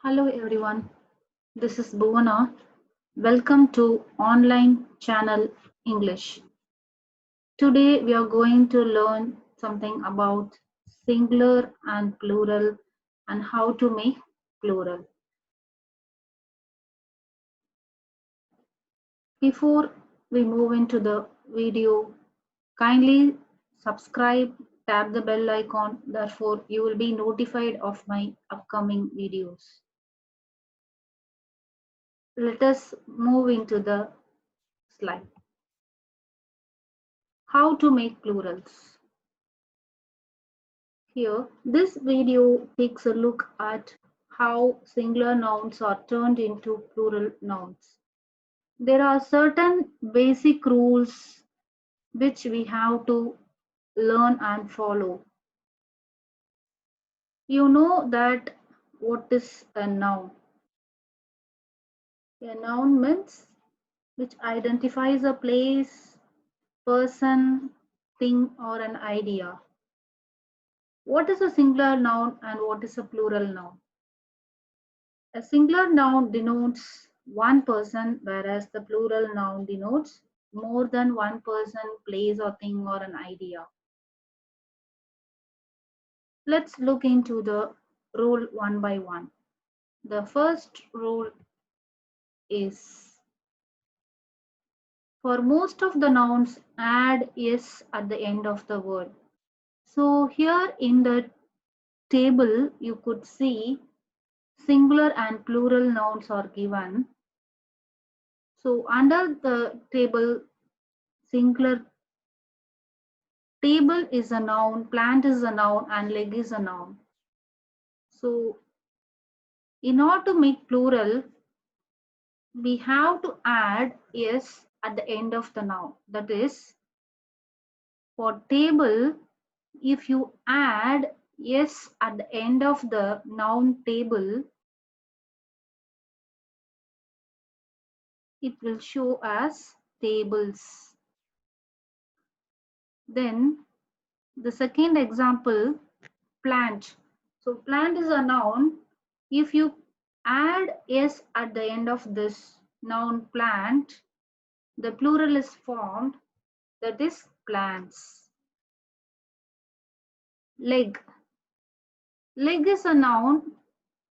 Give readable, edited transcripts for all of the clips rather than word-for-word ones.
Hello everyone, this is Bhuvana. Welcome to Online Channel English. Today we are going to learn something about singular and plural and how to make plural. Before we move into the video, kindly subscribe, tap the bell icon, therefore you will be notified of my upcoming videos. Let us move into the slide. How to make plurals. Here, this video takes a look at how singular nouns are turned into plural nouns. There are certain basic rules which we have to learn and follow. You know that what is a noun? A noun means which identifies a place, person, thing, or an idea. What is a singular noun and what is a plural noun? A singular noun denotes one person, whereas the plural noun denotes more than one person, place, or thing, or an idea. Let's look into the rule one by one. The first rule is for most of the nouns, add is at the end of the word. So here in the table, you could see singular and plural nouns are given. So under the table, singular table is a noun, plant is a noun, and leg is a noun. So in order to make plural, we have to add s at the end of the noun. That is, for table, if you add s at the end of the noun table, it will show as tables. Then the second example, plant. So plant is a noun. If you add s at the end of this noun plant, the plural is formed, that is plants. Leg. Leg is a noun,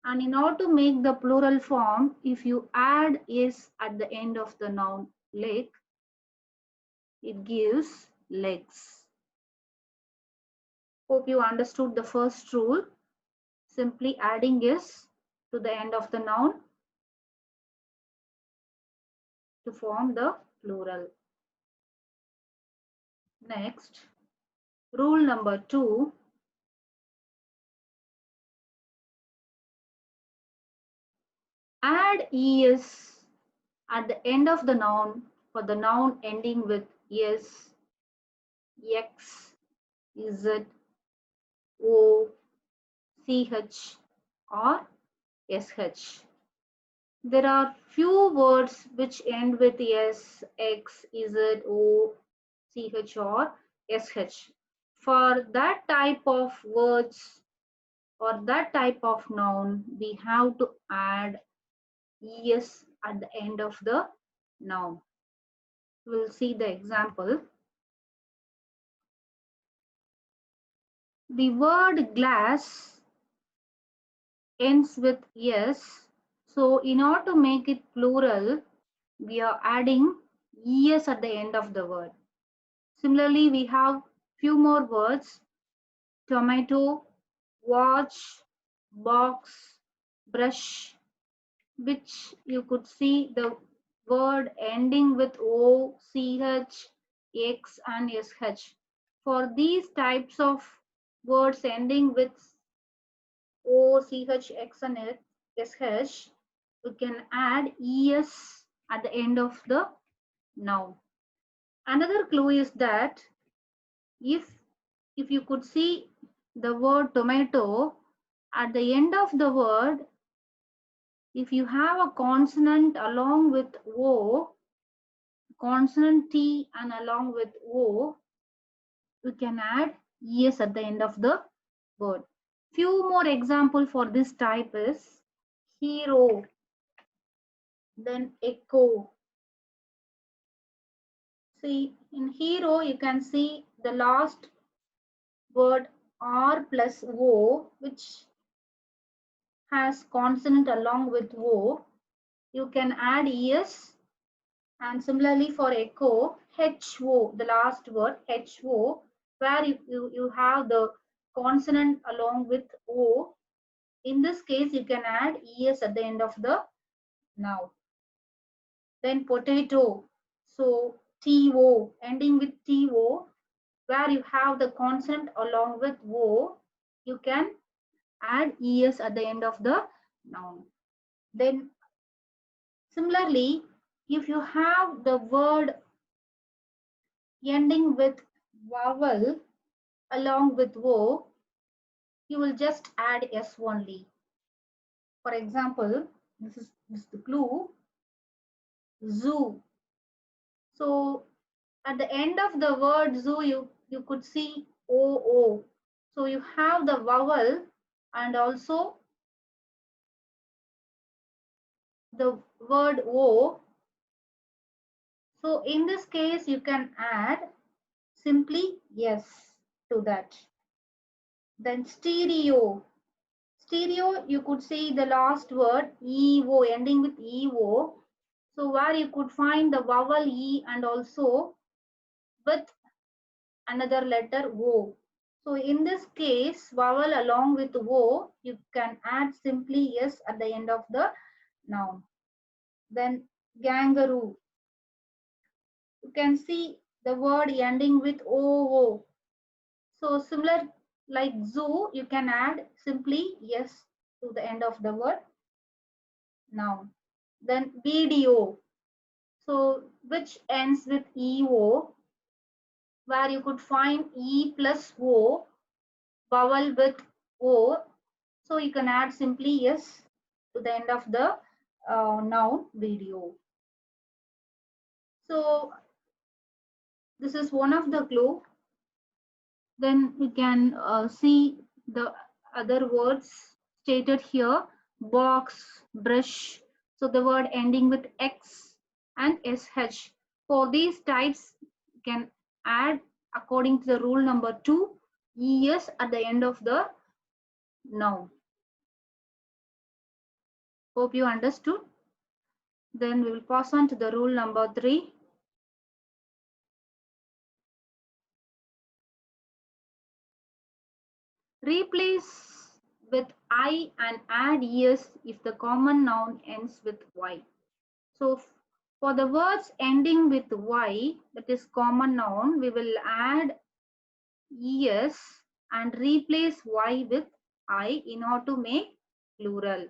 and in order to make the plural form, if you add s at the end of the noun leg, it gives legs. Hope you understood the first rule. Simply adding s to the end of the noun to form the plural. Next, rule number 2. Add es at the end of the noun for the noun ending with s, x, z, o, ch, or sh. There are few words which end with s, x, z, o, ch, or sh. For that type of words or that type of noun, we have to add es at the end of the noun. We'll see the example. The word glass ends with s. So in order to make it plural, we are adding es at the end of the word. Similarly, we have few more words: tomato, watch, box, brush, which you could see the word ending with o, ch, x, and sh. For these types of words ending with o, ch, x, and sh, we can add es at the end of the noun. Another clue is that if you could see the word tomato, at the end of the word, if you have a consonant along with o, consonant t and along with o, we can add es at the end of the word. Few more example for this type is hero, then echo. See, in hero, you can see the last word R plus O, which has consonant along with O. You can add ES, and similarly for echo, HO, the last word HO, where you have the consonant along with O. In this case, you can add ES at the end of the noun. Then potato, so TO, ending with TO, where you have the consonant along with O, you can add ES at the end of the noun. Then similarly, if you have the word ending with vowel along with O, you will just add S only. For example, this is the clue, zoo. So at the end of the word zoo, you could see OO. So you have the vowel and also the word O. So in this case, you can add simply yes to that. Then stereo. Stereo, you could see the last word EO, ending with EO. So where you could find the vowel E and also with another letter O. So in this case, vowel along with O, you can add simply yes at the end of the noun. Then kangaroo. You can see the word ending with OO. So similar like zoo, you can add simply yes to the end of the word noun. Then video. So which ends with EO, where you could find E plus O, vowel with O. So you can add simply yes to the end of the noun video. So this is one of the clue. Then we can see the other words stated here: box, brush. So the word ending with X and SH. For these types, you can add according to the rule number 2, ES at the end of the noun. Hope you understood. Then we will pass on to the rule number 3. Replace with I and add es if the common noun ends with Y. So for the words ending with Y, that is common noun, we will add es and replace Y with I in order to make plural.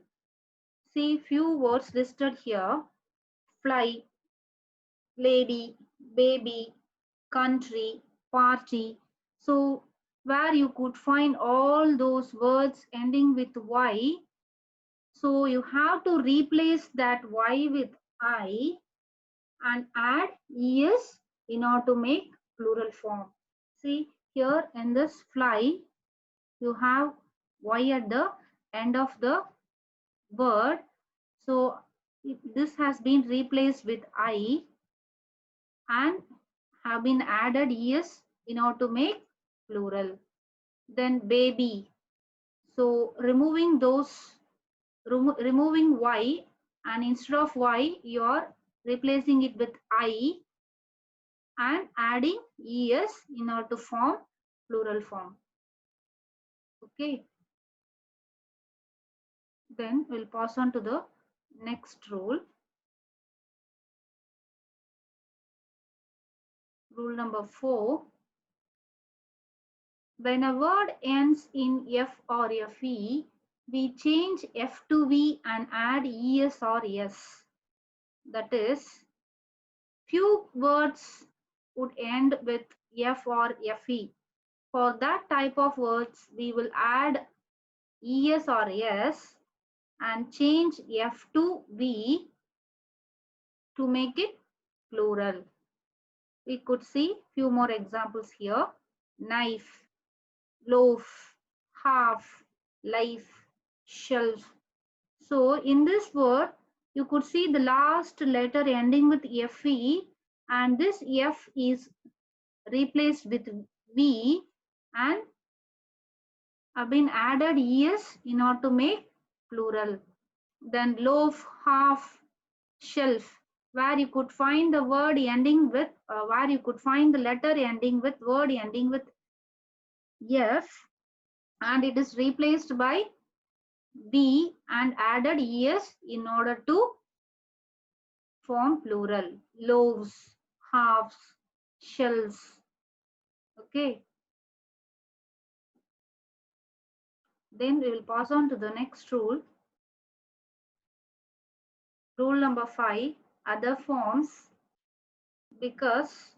See few words listed here: fly, lady, baby, country, party. So where you could find all those words ending with Y, so you have to replace that Y with I and add es in order to make plural form. See here in this fly, you have Y at the end of the word. So this has been replaced with I and have been added es in order to make plural. Then baby. So removing Y, and instead of Y, you are replacing it with I and adding es in order to form plural form. Okay. Then we'll pass on to the next rule. Rule number 4. When a word ends in F or FE, we change F to V and add ES or S. That is, few words would end with F or FE. For that type of words, we will add ES or S and change F to V to make it plural. We could see few more examples here: knife, loaf, half, life, shelf. So in this word, you could see the last letter ending with FE, and this F is replaced with V and have been added ES in order to make plural. Then loaf, half, shelf, where you could find the word ending with, where you could find the letter ending with word ending with F, and it is replaced by B and added ES in order to form plural. Loaves, halves, shells. Okay. Then we will pass on to the next rule. Rule number 5, other forms, because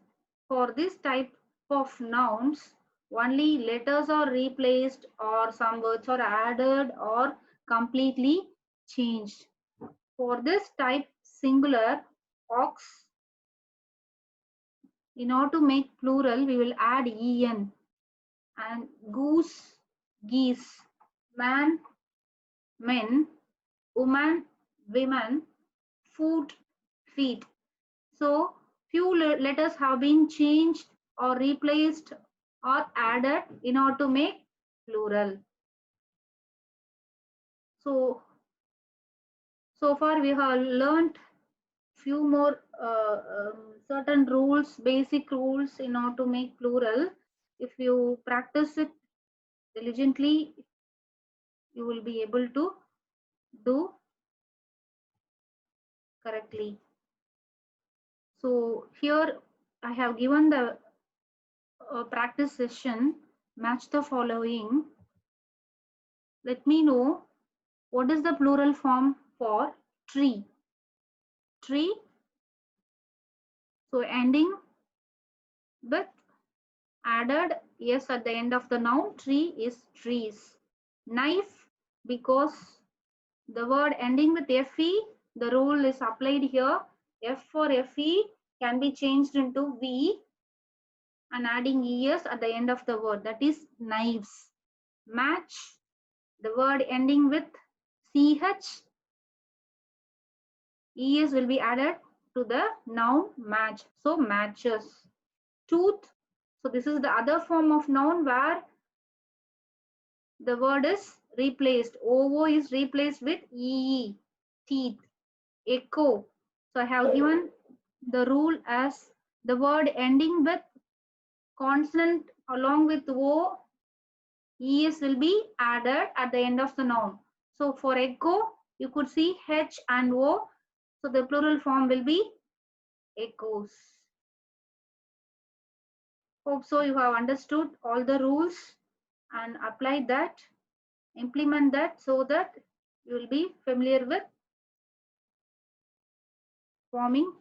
for this type of nouns, only letters are replaced or some words are added or completely changed. For this type singular, ox, in order to make plural, we will add en, and goose, geese, man, men, woman, women, foot, feet. So few letters have been changed or replaced or added in order to make plural. So far we have learned few more certain rules, basic rules in order to make plural. If you practice it diligently, you will be able to do correctly. So here I have given the practice session. Match the following. Let me know what is the plural form for tree. Tree. So ending with added s at the end of the noun. Tree is trees. Knife, because the word ending with fe, the rule is applied here. F for fe can be changed into v and adding es at the end of the word, that is knives. Match, the word ending with ch, es will be added to the noun match, so matches. Tooth, so this is the other form of noun where the word is replaced, oo is replaced with ee, teeth. Echo, so I have given the rule as the word ending with consonant along with o, es will be added at the end of the noun. So for echo, you could see h and o, so the plural form will be echoes. Hope so you have understood all the rules and applied that, implement that, so that you will be familiar with forming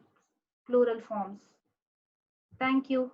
plural forms. Thank you.